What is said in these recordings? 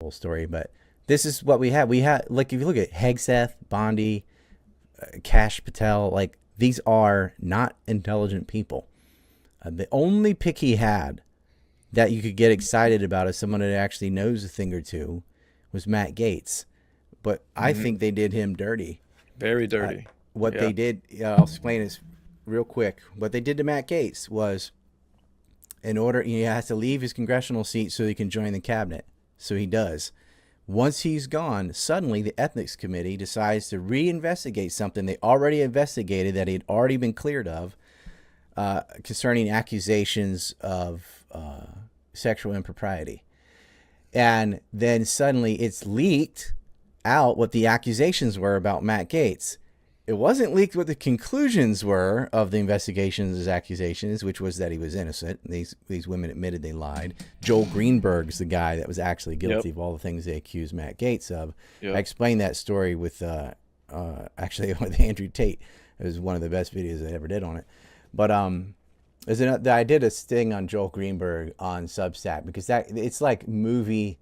whole story, but this is what we had. We had, like, if you look at Hegseth, Bondi, Kash Patel, like, these are not intelligent people. The only pick he had that you could get excited about as someone that actually knows a thing or two was Matt Gaetz. But I think they did him dirty. Very dirty. What they did, I'll explain this real quick. What they did to Matt Gaetz was, in order, he has to leave his congressional seat so he can join the cabinet. So he does. Once he's gone, suddenly the ethics committee decides to reinvestigate something they already investigated that he'd already been cleared of, concerning accusations of sexual impropriety. And then suddenly it's leaked out what the accusations were about Matt Gaetz. It wasn't leaked what the conclusions were of the investigations as accusations, which was that he was innocent. These women admitted they lied. Joel Greenberg's the guy that was actually guilty of all the things they accused Matt Gaetz of. I explained that story with actually with Andrew Tate. It was one of the best videos I ever did on it. But I did a sting on Joel Greenberg on Substack because it's like movie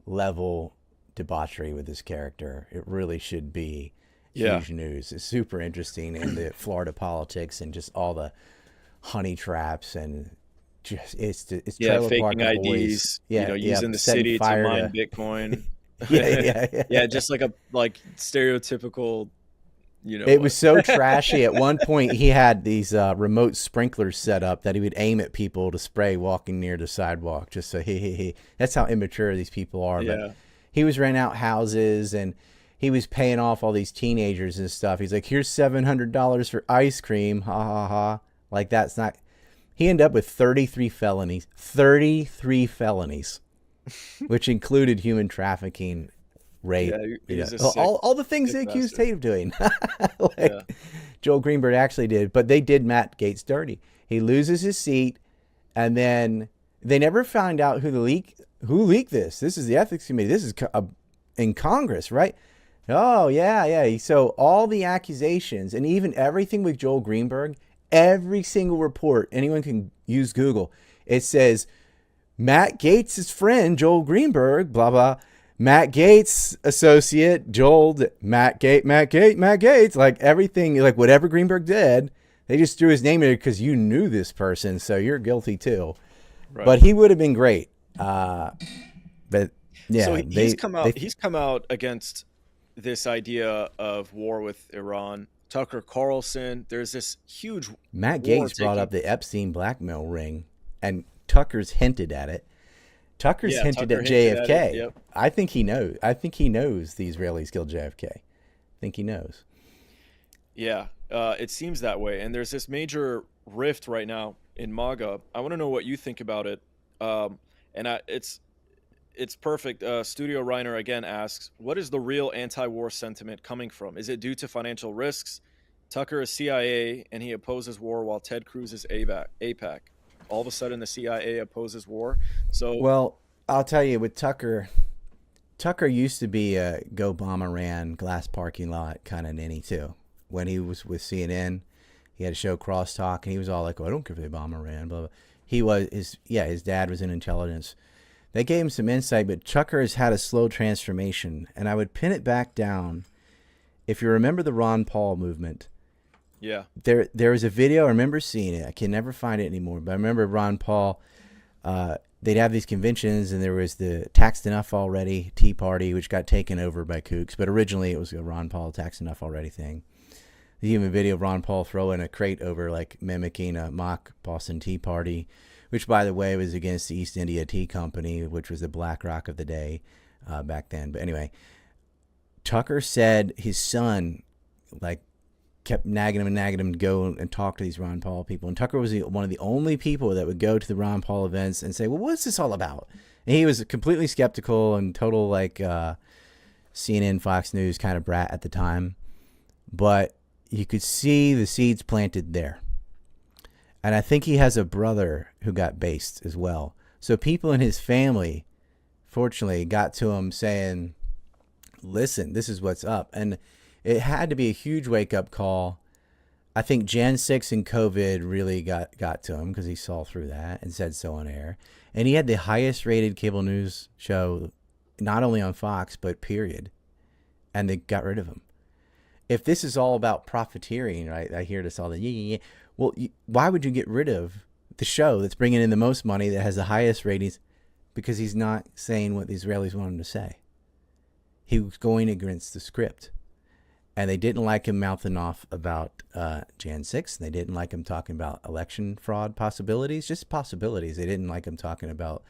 level debauchery with this character. It really should be huge news. It's super interesting in the Florida politics and just all the honey traps and just it's trailer faking park IDs. boys. Using the city to mine Bitcoin. Just like a stereotypical. It was so trashy. At one point, he had these remote sprinklers set up that he would aim at people to spray walking near the sidewalk. Just so that's how immature these people are. But he was renting out houses and he was paying off all these teenagers and stuff. He's like, here's $700 for ice cream. Ha ha ha. Like, that's not. He ended up with 33 felonies. 33 felonies, which included human trafficking, rape, all the things they accused Tate of doing. Joel Greenberg actually did, but they did Matt Gaetz dirty. He loses his seat, and then they never found out who leaked this. This is the ethics committee. This is in Congress, right? Oh yeah. So all the accusations and even everything with Joel Greenberg, every single report, anyone can use Google. It says Matt Gaetz' friend Joel Greenberg, blah blah. Matt Gaetz associate, Matt Gaetz, like everything, like whatever Greenberg did, they just threw his name in there because you knew this person, so you're guilty too. Right. But he would have been great. But yeah, so he's come out against this idea of war with Iran. Tucker Carlson, there's this huge. Matt Gaetz brought up the Epstein blackmail ring, and Tucker's hinted at it. Tucker hinted at JFK. I think he knows. I think he knows the Israelis killed JFK. I think he knows. Yeah, it seems that way. And there's this major rift right now in MAGA. I want to know what you think about it. It's perfect. Studio Reiner again asks, what is the real anti-war sentiment coming from? Is it due to financial risks? Tucker is CIA and he opposes war while Ted Cruz is APAC. All of a sudden the CIA opposes war. So, well, I'll tell you, with Tucker used to be a go Obama ran glass parking lot kind of ninny too. When he was with CNN, he had a show Crosstalk, and he was all like, "Oh, I don't care if the Obama ran." Blah blah. His dad was in intelligence. They gave him some insight, but Tucker has had a slow transformation, and I would pin it back down. If you remember the Ron Paul movement. Yeah. There was a video, I remember seeing it. I can never find it anymore, but I remember Ron Paul, they'd have these conventions, and there was the Taxed Enough Already Tea Party, which got taken over by kooks, but originally it was a Ron Paul Taxed Enough Already thing. There's even a video of Ron Paul throwing a crate over, like mimicking a mock Boston Tea Party, which, by the way, was against the East India Tea Company, which was the BlackRock of the day back then. But anyway, Tucker said his son, like, kept nagging him to go and talk to these Ron Paul people. And Tucker was one of the only people that would go to the Ron Paul events and say, well, what's this all about? And he was completely skeptical and total, like, CNN, Fox News kind of brat at the time. But you could see the seeds planted there. And I think he has a brother who got based as well. So people in his family, fortunately, got to him saying, listen, this is what's up. And it had to be a huge wake-up call. I think Jan 6 and COVID really got to him because he saw through that and said so on air. And he had the highest-rated cable news show not only on Fox, but period. And they got rid of him. If this is all about profiteering, right? I hear this all the yeah. Well, why would you get rid of the show that's bringing in the most money, that has the highest ratings? Because he's not saying what the Israelis want him to say. He was going against the script. And they didn't like him mouthing off about Jan 6. They didn't like him talking about election fraud possibilities, just possibilities. They didn't like him talking about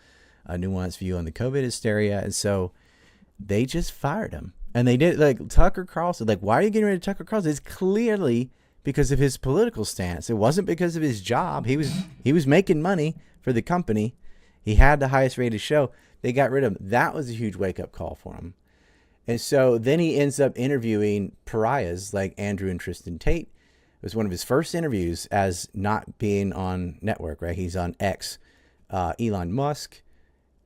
a nuanced view on the COVID hysteria. And so they just fired him. And they did, like Tucker Carlson, like, why are you getting rid of Tucker Carlson? It's clearly because of his political stance. It wasn't because of his job. He was making money for the company. He had the highest rated show. They got rid of him. That was a huge wake-up call for him. And so then he ends up interviewing pariahs like Andrew and Tristan Tate. It was one of his first interviews as not being on network, right? He's on X, Elon Musk,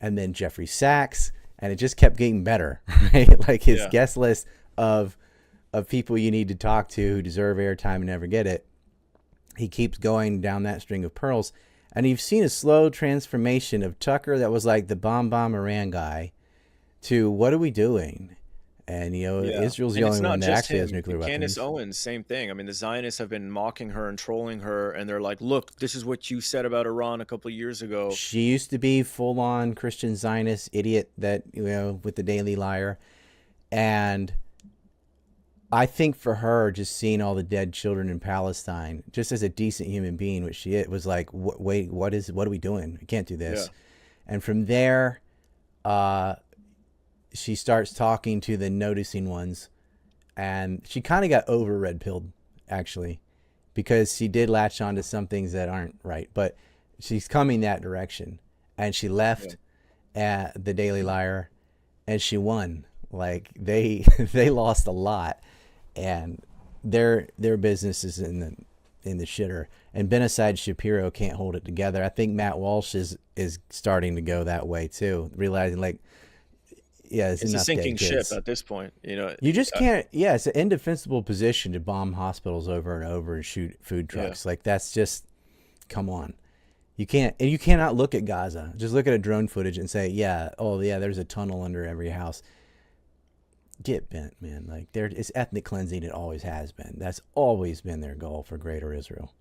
and then Jeffrey Sachs. And it just kept getting better, right? Like his guest list of people you need to talk to who deserve airtime and never get it. He keeps going down that string of pearls. And you've seen a slow transformation of Tucker that was like the bomb Iran guy to what are we doing? And, Israel's the only one that actually has nuclear weapons. Candace Owens, same thing. I mean, the Zionists have been mocking her and trolling her, and they're like, look, this is what you said about Iran a couple of years ago. She used to be full-on Christian Zionist idiot that, with the Daily Liar. And I think for her, just seeing all the dead children in Palestine, just as a decent human being, which she was like, wait, what are we doing? We can't do this. Yeah. And from there, she starts talking to the noticing ones, and she kind of got over red pilled, actually, because she did latch on to some things that aren't right, but she's coming that direction. And she left the Daily Liar, and she won. Like they lost a lot, and their business is in the shitter. And Beneside Shapiro can't hold it together. I think Matt Walsh is starting to go that way too, realizing like, yeah, it's a sinking ship at this point. You just can't. Yeah, it's an indefensible position to bomb hospitals over and over and shoot food trucks. Like that's just, come on. You can't, and you cannot look at Gaza. Just look at a drone footage and say, there's a tunnel under every house. Get bent, man. Like it's ethnic cleansing. It always has been. That's always been their goal for Greater Israel.